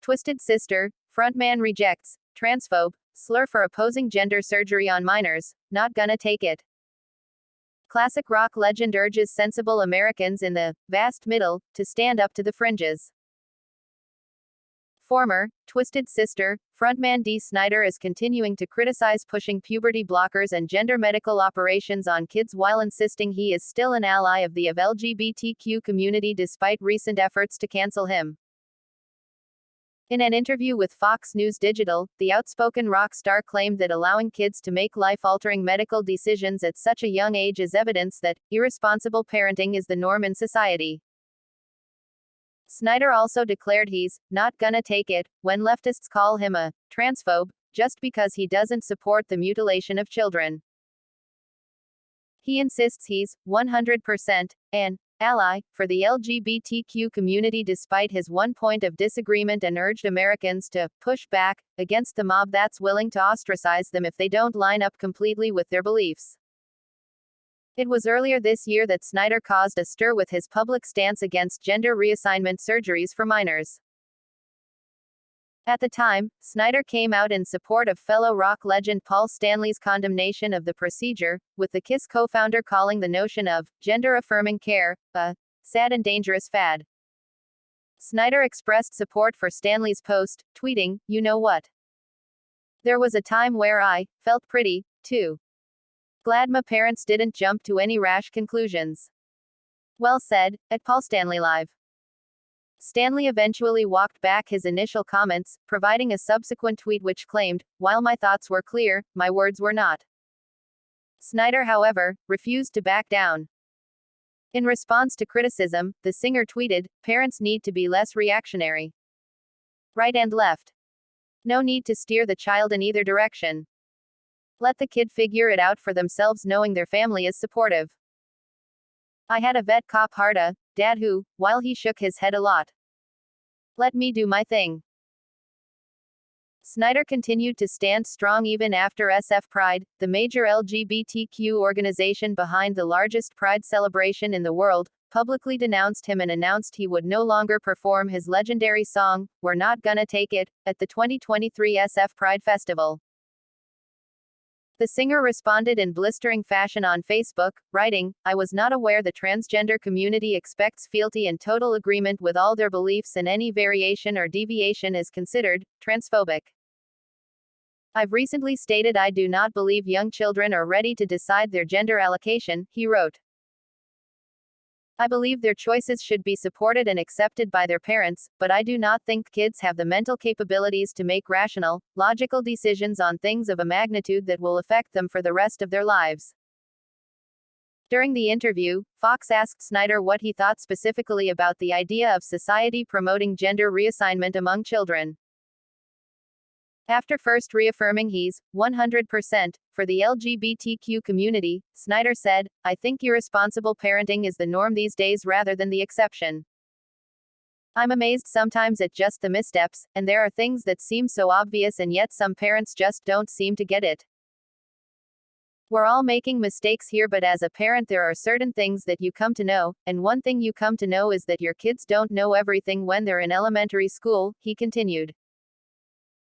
Twisted Sister, frontman rejects transphobe slur for opposing gender surgery on minors, not gonna take it. Classic rock legend urges sensible Americans in the vast middle to stand up to the fringes. Former Twisted Sister frontman Dee Snider is continuing to criticize pushing puberty blockers and gender medical operations on kids while insisting he is still an ally of the LGBTQ community despite recent efforts to cancel him. In an interview with Fox News Digital, the outspoken rock star claimed that allowing kids to make life-altering medical decisions at such a young age is evidence that irresponsible parenting is the norm in society. Snider also declared he's not gonna take it when leftists call him a transphobe just because he doesn't support the mutilation of children. He insists he's 100% an ally for the LGBTQ community despite his one point of disagreement and urged Americans to push back against the mob that's willing to ostracize them if they don't line up completely with their beliefs. It was earlier this year that Snider caused a stir with his public stance against gender reassignment surgeries for minors. At the time, Snider came out in support of fellow rock legend Paul Stanley's condemnation of the procedure, with the KISS co-founder calling the notion of gender-affirming care a sad and dangerous fad. Snider expressed support for Stanley's post, tweeting, "You know what? There was a time where I felt pretty, too. Glad my parents didn't jump to any rash conclusions." Well said, at Paul Stanley Live. Stanley eventually walked back his initial comments, providing a subsequent tweet which claimed, "While my thoughts were clear, my words were not." Snider, however, refused to back down. In response to criticism, the singer tweeted, "Parents need to be less reactionary. Right and left. No need to steer the child in either direction. Let the kid figure it out for themselves knowing their family is supportive. I had a vet cop hard dad who, while he shook his head a lot, let me do my thing." Snider continued to stand strong even after SF Pride, the major LGBTQ organization behind the largest Pride celebration in the world, publicly denounced him and announced he would no longer perform his legendary song, "We're Not Gonna Take It," at the 2023 SF Pride Festival. The singer responded in blistering fashion on Facebook, writing, "I was not aware the transgender community expects fealty and total agreement with all their beliefs and any variation or deviation is considered transphobic. I've recently stated I do not believe young children are ready to decide their gender allocation," he wrote. "I believe their choices should be supported and accepted by their parents, but I do not think kids have the mental capabilities to make rational, logical decisions on things of a magnitude that will affect them for the rest of their lives." During the interview, Fox asked Snider what he thought specifically about the idea of society promoting gender reassignment among children. After first reaffirming he's 100% for the LGBTQ community, Snider said, "I think irresponsible parenting is the norm these days rather than the exception. I'm amazed sometimes at just the missteps, and there are things that seem so obvious and yet some parents just don't seem to get it. We're all making mistakes here, but as a parent there are certain things that you come to know, and one thing you come to know is that your kids don't know everything when they're in elementary school," he continued.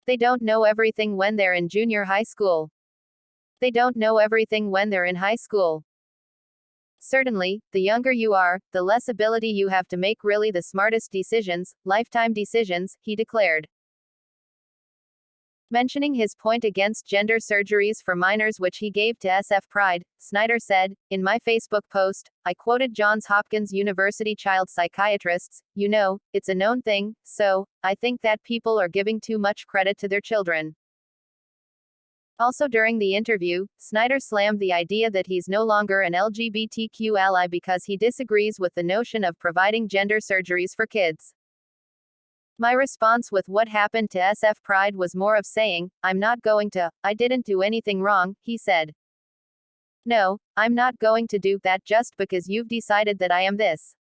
"They don't know everything when they're in junior high school. They don't know everything when they're in high school. Certainly, the younger you are, the less ability you have to make really the smartest decisions, lifetime decisions," he declared. Mentioning his point against gender surgeries for minors which he gave to SF Pride, Snider said, "In my Facebook post, I quoted Johns Hopkins University child psychiatrists, you know, it's a known thing, so, I think that people are giving too much credit to their children." Also during the interview, Snider slammed the idea that he's no longer an LGBTQ ally because he disagrees with the notion of providing gender surgeries for kids. "My response with what happened to SF Pride was more of saying, I didn't do anything wrong," he said. "No, I'm not going to do that just because you've decided that I am this.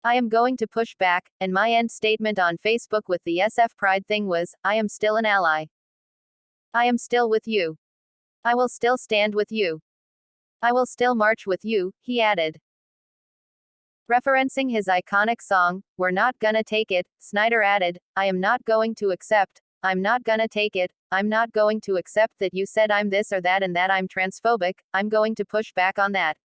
I am going to push back," and my end statement on Facebook with the SF Pride thing was, "I am still an ally. I am still with you. I will still stand with you. I will still march with you," he added. Referencing his iconic song, "We're Not Gonna Take It," Snyder added, "I am not going to accept, I'm not gonna take it, I'm not going to accept that you said I'm this or that and that I'm transphobic, I'm going to push back on that."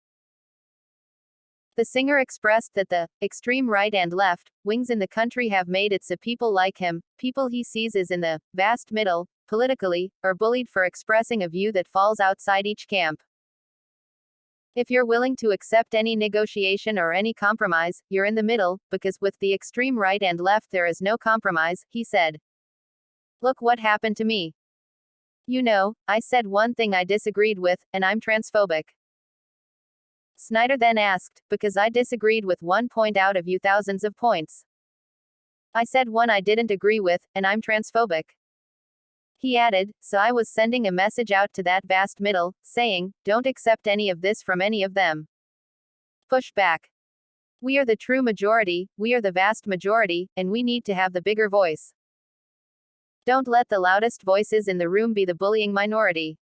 The singer expressed that the extreme right and left wings in the country have made it so people like him, people he sees as in the vast middle, politically, are bullied for expressing a view that falls outside each camp. If you're willing to accept any negotiation or any compromise, you're in the middle, because with the extreme right and left there is no compromise, he said. Look what happened to me. You know, I said one thing I disagreed with, and I'm transphobic. Snyder then asked, because I disagreed with one point out of you thousands of points. I said one I didn't agree with, and I'm transphobic. He added, so I was sending a message out to that vast middle, saying, don't accept any of this from any of them. Push back. We are the true majority, we are the vast majority, and we need to have the bigger voice. Don't let the loudest voices in the room be the bullying minority.